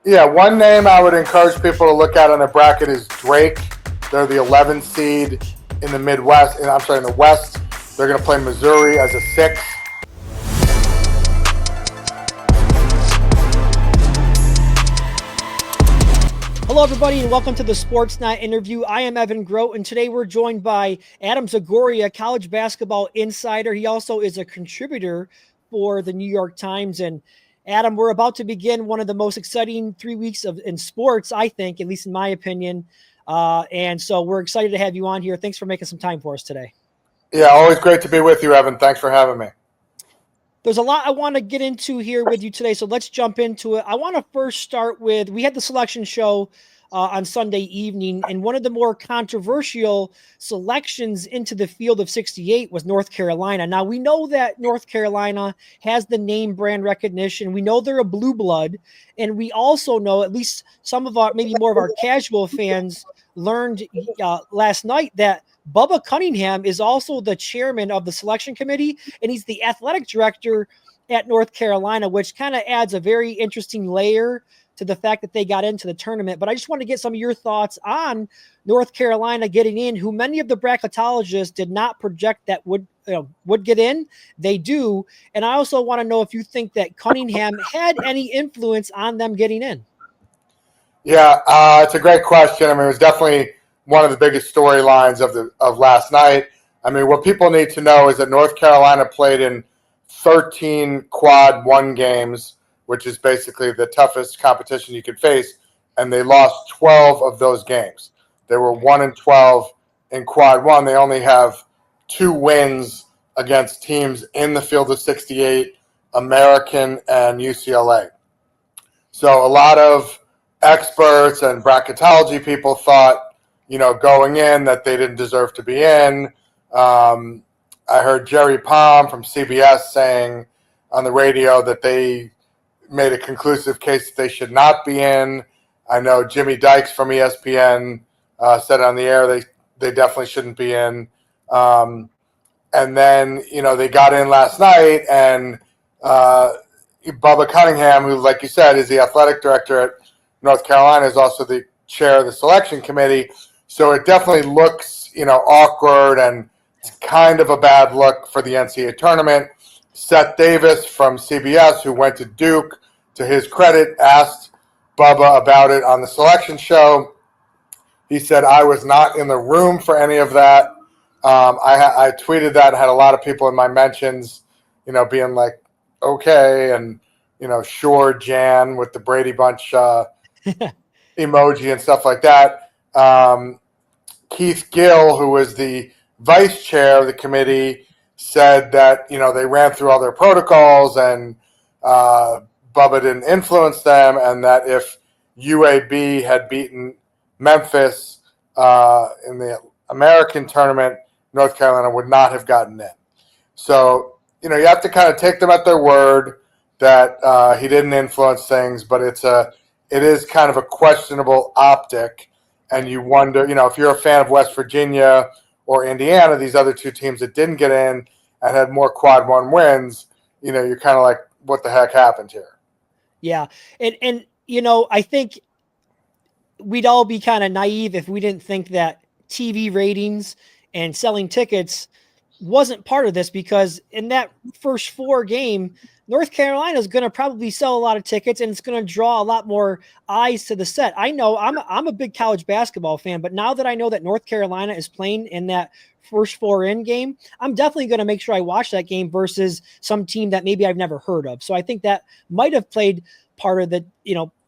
Yeah, one name I would encourage people to look at on the bracket is Drake. They're the 11th seed in the Midwest, in the West. They're going to play Missouri as a 6. Hello, everybody, and welcome to the Sportsnaut interview. I am Evan Grote, and today we're joined by Adam Zagoria, college basketball insider. He also is a contributor for the New York Times. And Adam, we're about to begin one of the most exciting 3 weeks in sports, I think, at least in my opinion. And so we're excited to have you on here. Thanks for making some time for us today. Yeah, always great to be with you, Evan. Thanks for having me. There's a lot I want to get into here with you today, so let's jump into it. I want to first start with, we had the selection show on Sunday evening, and one of the more controversial selections into the field of 68 was North Carolina. Now, we know that North Carolina has the name brand recognition. We know they're a blue blood, and we also know, at least some of our, maybe more of our casual fans learned last night, that Bubba Cunningham is also the chairman of the selection committee, and he's the athletic director at North Carolina, which kind of adds a very interesting layer to the fact that they got into the tournament. But I just want to get some of your thoughts on North Carolina getting in, who many of the bracketologists did not project that would get in. They do. And I also want to know if you think that Cunningham had any influence on them getting in. Yeah, it's a great question. I mean, it was definitely one of the biggest storylines of last night. I mean, what people need to know is that North Carolina played in 13 quad 1 games, which is basically the toughest competition you could face, and they lost 12 of those games. They were 1-12 in quad 1. They only have 2 wins against teams in the field of 68, American and UCLA. So a lot of experts and bracketology people thought, going in, that they didn't deserve to be in. I heard Jerry Palm from CBS saying on the radio that they made a conclusive case that they should not be in. I know Jimmy Dykes from ESPN said on the air they definitely shouldn't be in. And then, they got in last night, and Bubba Cunningham, who, like you said, is the athletic director at North Carolina, is also the chair of the selection committee. So it definitely looks, awkward, and it's kind of a bad look for the NCAA tournament. Seth Davis from CBS, who went to Duke, to his credit, asked Bubba about it on the selection show. He said, I was not in the room for any of that. I tweeted that, had a lot of people in my mentions, being like, okay, and, sure, Jan, with the Brady Bunch emoji and stuff like that. Keith Gill, who was the vice chair of the committee, said that, they ran through all their protocols and Bubba didn't influence them, and that if UAB had beaten Memphis in the American tournament, North Carolina would not have gotten in. So, you have to kind of take them at their word that he didn't influence things, but it is kind of a questionable optic, and you wonder, if you're a fan of West Virginia or Indiana, these other 2 teams that didn't get in and had more quad 1 wins, you're kind of like, what the heck happened here? Yeah. And I think we'd all be kind of naive if we didn't think that TV ratings and selling tickets wasn't part of this, because in that first 4 game, North Carolina is going to probably sell a lot of tickets, and it's going to draw a lot more eyes to the set. I know I'm a big college basketball fan, but now that I know that North Carolina is playing in that first 4-in game, I'm definitely going to make sure I watch that game versus some team that maybe I've never heard of. So I think that might have played part of the,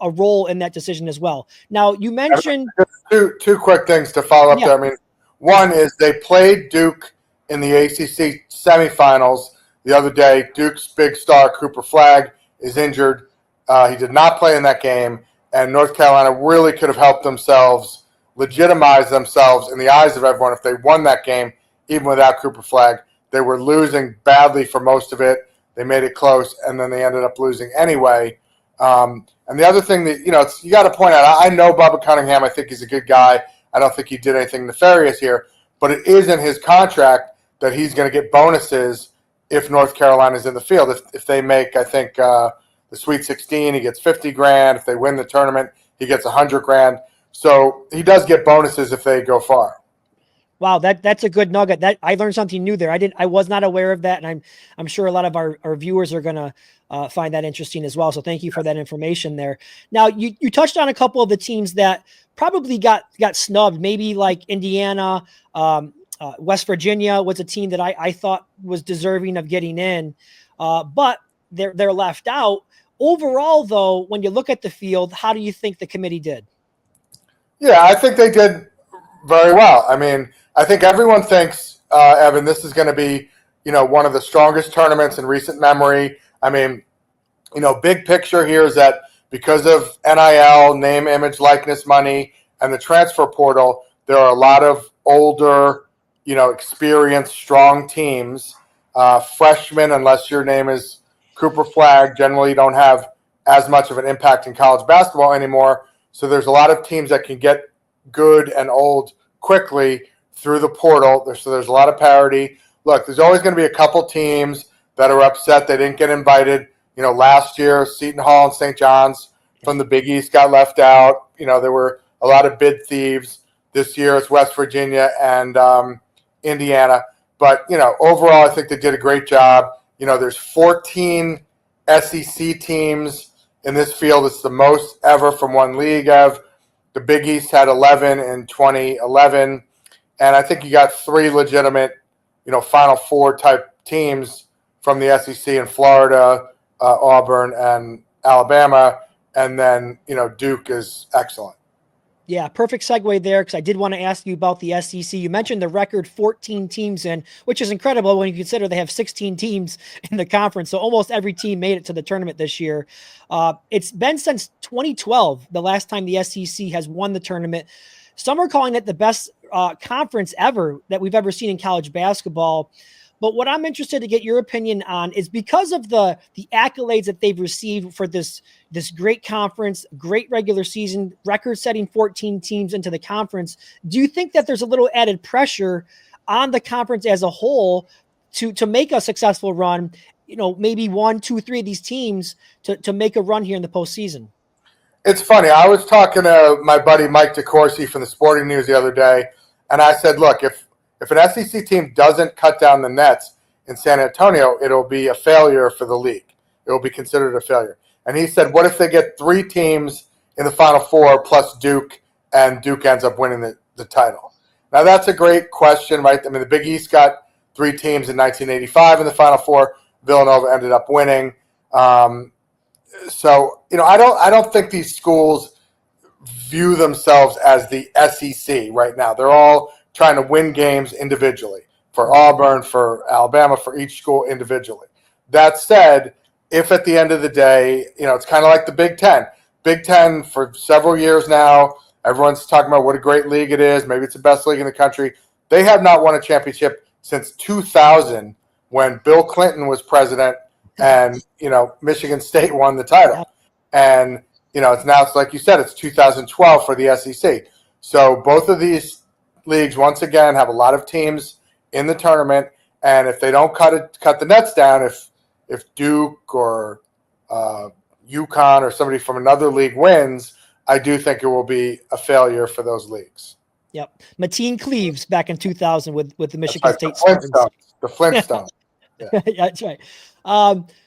a role in that decision as well. Now, you mentioned two quick things to follow up there. I mean, one is they played Duke in the ACC semifinals the other day. Duke's big star, Cooper Flagg, is injured. He did not play in that game, and North Carolina really could have helped themselves legitimize themselves in the eyes of everyone if they won that game, even without Cooper Flagg. They were losing badly for most of it. They made it close, and then they ended up losing anyway. And the other thing that, you got to point out, I know Bubba Cunningham. I think he's a good guy. I don't think he did anything nefarious here, but it is in his contract that he's going to get bonuses if North Carolina is in the field. If they make, I think, the the Sweet 16, he gets 50 grand. If they win the tournament, he gets 100 grand. So he does get bonuses if they go far. Wow, that's a good nugget. That I learned something new there. I was not aware of that, and I'm sure a lot of our viewers are gonna find that interesting as well. So thank you for that information there. Now you touched on a couple of the teams that probably got snubbed. Maybe like Indiana, West Virginia was a team that I thought was deserving of getting in, but they're left out. Overall, though, when you look at the field, how do you think the committee did? Yeah, I think they did very well. I mean, I think everyone thinks, Evan, this is going to be, one of the strongest tournaments in recent memory. I mean, big picture here is that because of NIL, name, image, likeness, money, and the transfer portal, there are a lot of older, experienced, strong teams. Freshmen, unless your name is Cooper Flagg, generally don't have as much of an impact in college basketball anymore. So there's a lot of teams that can get good and old quickly through the portal. So there's a lot of parity. Look, there's always going to be a couple teams that are upset they didn't get invited. Last year, Seton Hall and St. John's from the Big East got left out. There were a lot of bid thieves. This year it's West Virginia and Indiana. But, overall, I think they did a great job. There's 14 SEC teams in this field. It's the most ever from one league. The Big East had 11 in 2011. And I think you got 3 legitimate, Final Four type teams from the SEC in Florida, Auburn, and Alabama. And then, Duke is excellent. Yeah, perfect segue there, because I did want to ask you about the SEC. You mentioned the record 14 teams in, which is incredible when you consider they have 16 teams in the conference. So almost every team made it to the tournament this year. It's been since 2012, the last time the SEC has won the tournament. Some are calling it the best conference ever that we've ever seen in college basketball. But what I'm interested to get your opinion on is, because of the accolades that they've received for this great conference, great regular season, record-setting 14 teams into the conference, do you think that there's a little added pressure on the conference as a whole to make a successful run, maybe 1, 2, 3 of these teams to make a run here in the postseason? It's funny. I was talking to my buddy Mike DeCourcy from the Sporting News the other day, and I said, look, if an SEC team doesn't cut down the nets in San Antonio, it'll be a failure for the league. It will be considered a failure. And he said, what if they get 3 teams in the Final Four plus Duke, and Duke ends up winning the title? Now, that's a great question, right? I mean, the Big East got 3 teams in 1985 in the Final Four. Villanova ended up winning. So, I don't think these schools view themselves as the SEC right now. They're all trying to win games individually, for Auburn, for Alabama, for each school individually. That said, if at the end of the day, it's kind of like the Big Ten. Big Ten, for several years now, everyone's talking about what a great league it is. Maybe it's the best league in the country. They have not won a championship since 2000, when Bill Clinton was president and, Michigan State won the title. And, it's like you said, it's 2012 for the SEC. So both of these leagues, once again, have a lot of teams in the tournament, and if they don't cut the nets down, if Duke or UConn or somebody from another league wins, I do think it will be a failure for those leagues. Yep, Mateen Cleaves back in 2000 with the Michigan State Spartans. The Flintstones. Yeah. That's right.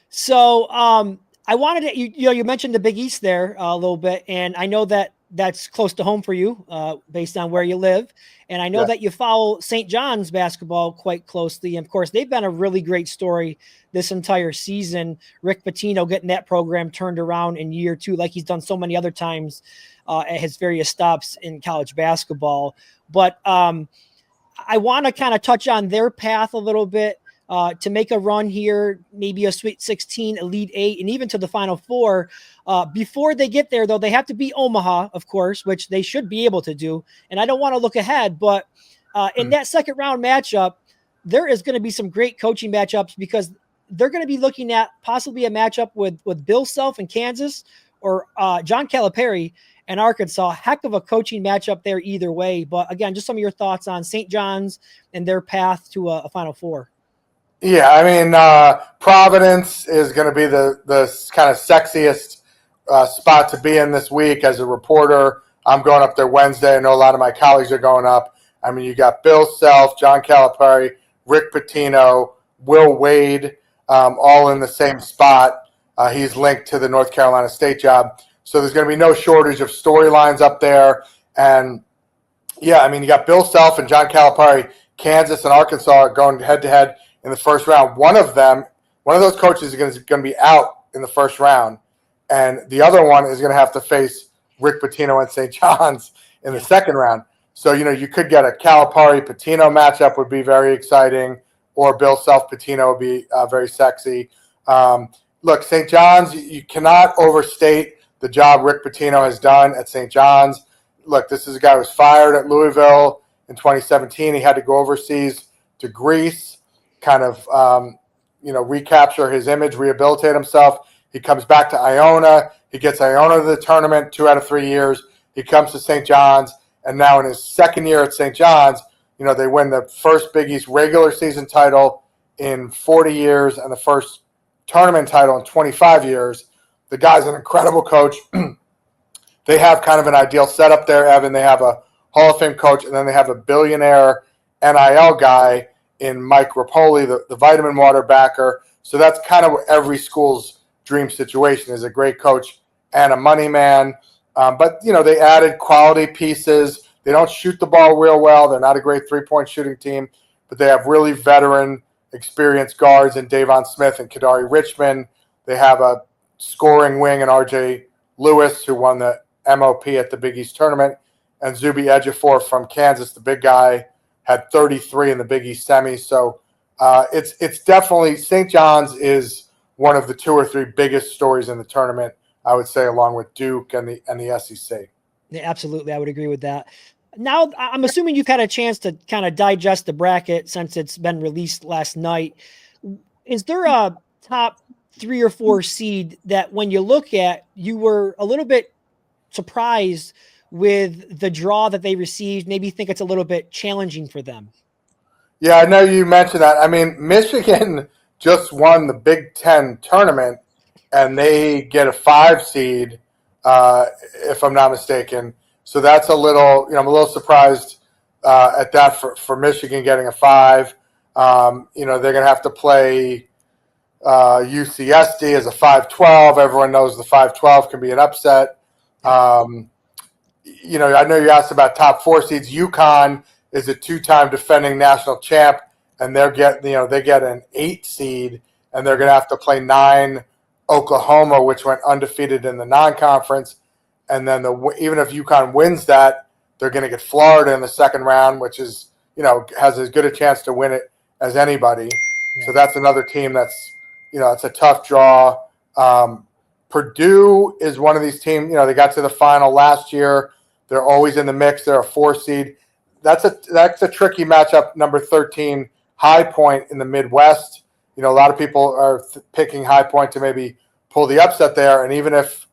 So I wanted to, you mentioned the Big East there a little bit, and I know that that's close to home for you, based on where you live. And I know that you follow St. John's basketball quite closely. And of course, they've been a really great story this entire season. Rick Pitino getting that program turned around in year 2, like he's done so many other times at his various stops in college basketball. But I want to kind of touch on their path a little bit. To make a run here, maybe a Sweet 16, Elite 8, and even to the Final Four. Before they get there, though, they have to beat Omaha, of course, which they should be able to do. And I don't want to look ahead, but in that second round matchup, there is going to be some great coaching matchups, because they're going to be looking at possibly a matchup with Bill Self in Kansas, or John Calipari and Arkansas. Heck of a coaching matchup there either way. But again, just some of your thoughts on St. John's and their path to a Final Four. Yeah, I mean, Providence is going to be the kind of sexiest spot to be in this week as a reporter. I'm going up there Wednesday. I know a lot of my colleagues are going up. I mean, you got Bill Self, John Calipari, Rick Pitino, Will Wade, all in the same spot. He's linked to the North Carolina State job. So there's going to be no shortage of storylines up there. And, yeah, I mean, you got Bill Self and John Calipari, Kansas and Arkansas are going head-to-head in the first round. One of those coaches is going to be out in the first round. And the other one is going to have to face Rick Pitino and St. John's in the second round. So, you could get a Calipari-Pitino matchup would be very exciting, or Bill Self-Pitino would be very sexy. Look, St. John's, you cannot overstate the job Rick Pitino has done at St. John's. Look, this is a guy who was fired at Louisville in 2017. He had to go overseas to Greece, kind of, recapture his image, rehabilitate himself. He comes back to Iona. He gets Iona to the tournament 2 out of 3 years. He comes to St. John's, and now in his second year at St. John's, they win the first Big East regular season title in 40 years and the first tournament title in 25 years. The guy's an incredible coach. They have kind of an ideal setup there, Evan. They have a Hall of Fame coach, and then they have a billionaire NIL guy in Mike Rapoli, the vitamin water backer. So that's kind of every school's dream situation, is a great coach and a money man. But, they added quality pieces. They don't shoot the ball real well. They're not a great three-point shooting team, but they have really veteran, experienced guards in Davon Smith and Kadari Richmond. They have a scoring wing in R.J. Lewis, who won the MOP at the Big East Tournament, and Zuby Ejiofor from Kansas, the big guy, had 33 in the Big East semis. So it's definitely, St. John's is one of the 2 or 3 biggest stories in the tournament, I would say, along with Duke and the SEC. Yeah, absolutely. I would agree with that. Now, I'm assuming you've had a chance to kind of digest the bracket since it's been released last night. Is there a top 3 or 4 seed that when you look at, you were a little bit surprised with the draw that they received, maybe think it's a little bit challenging for them? Yeah, I know you mentioned that. I mean, Michigan just won the Big Ten tournament, and they get a 5 seed, if I'm not mistaken. So that's a little, I'm a little surprised at that for Michigan getting a 5. They're going to have to play UCSD as a 5-12. Everyone knows the 5-12 can be an upset. I know you asked about top 4 seeds. UConn is a 2-time defending national champ, and they get an 8 seed, and they're going to have to play 9 Oklahoma, which went undefeated in the non-conference. And then even if UConn wins that, they're going to get Florida in the second round, which is, has as good a chance to win it as anybody. Yeah. So that's another team that's, it's a tough draw. Purdue is one of these teams, they got to the final last year. They're always in the mix. They're a 4 seed. That's a tricky matchup. Number 13, High Point in the Midwest. A lot of people are picking High Point to maybe pull the upset there. And even if,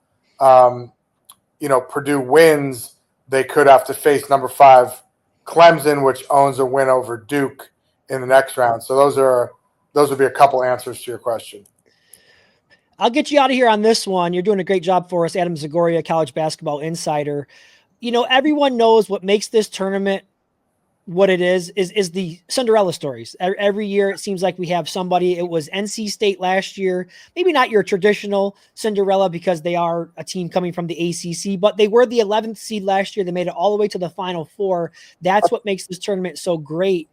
Purdue wins, they could have to face number 5, Clemson, which owns a win over Duke in the next round. So those would be a couple answers to your question. I'll get you out of here on this one. You're doing a great job for us, Adam Zagoria, college basketball insider. Everyone knows what makes this tournament what it is the Cinderella stories. Every year it seems like we have somebody. It was NC State last year, maybe not your traditional Cinderella because they are a team coming from the ACC, but they were the 11th seed last year. They made it all the way to the Final Four. That's what makes this tournament so great.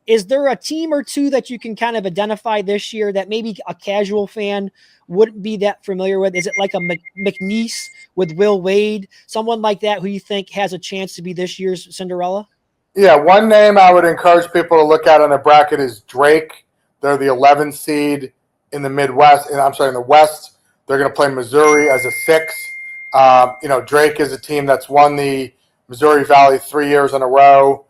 Is there a team or two that you can kind of identify this year that maybe a casual fan wouldn't be that familiar with? Is it like a McNeese with Will Wade, someone like that who you think has a chance to be this year's Cinderella? Yeah, one name I would encourage people to look at on the bracket is Drake. They're the 11th seed in the Midwest, in the West. They're going to play Missouri as a 6. Drake is a team that's won the Missouri Valley 3 years in a row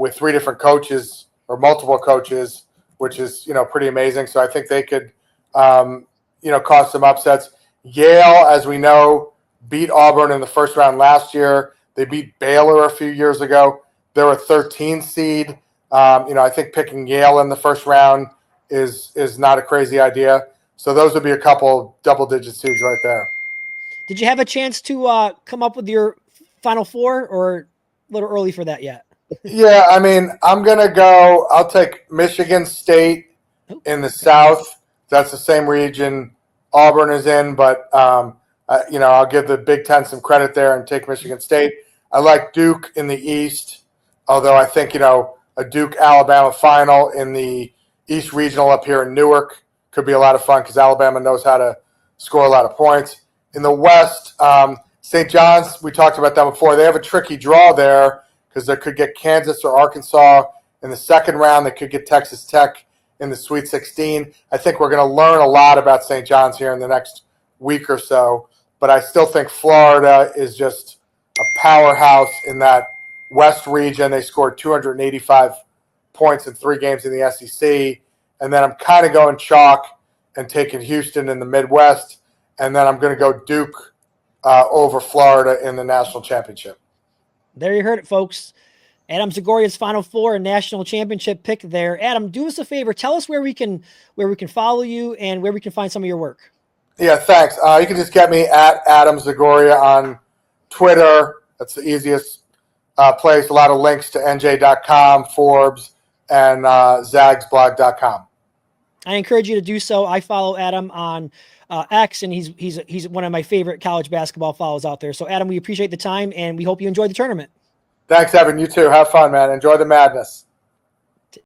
with 3 different coaches or multiple coaches, which is, pretty amazing. So I think they could, cause some upsets. Yale, as we know, beat Auburn in the first round last year. They beat Baylor a few years ago. They're a 13 seed. I think picking Yale in the first round is not a crazy idea. So those would be a couple double-digit seeds right there. Did you have a chance to come up with your Final Four, or a little early for that yet? Yeah, I mean, I'll take Michigan State in the South. That's the same region Auburn is in, but I'll give the Big Ten some credit there and take Michigan State. I like Duke in the East, although I think, a Duke-Alabama final in the East Regional up here in Newark could be a lot of fun because Alabama knows how to score a lot of points. In the West, St. John's, we talked about that before. They have a tricky draw there because they could get Kansas or Arkansas in the second round. They could get Texas Tech in the Sweet 16. I think we're going to learn a lot about St. John's here in the next week or so, but I still think Florida is just a powerhouse in that West region. They scored 285 points in 3 games in the SEC, and then I'm kind of going chalk and taking Houston in the Midwest, and then I'm going to go Duke over Florida in the national championship. There you heard it, folks. Adam Zagoria's Final Four and national championship pick there. Adam, do us a favor. Tell us where we can follow you and where we can find some of your work. Yeah, thanks. You can just get me at Adam Zagoria on Twitter. That's the easiest place. A lot of links to NJ.com, Forbes, and zagsblog.com. I encourage you to do so. I follow Adam on X, and he's one of my favorite college basketball follows out there. So, Adam, we appreciate the time, and we hope you enjoy the tournament. Thanks, Evan. You too. Have fun, man. Enjoy the madness.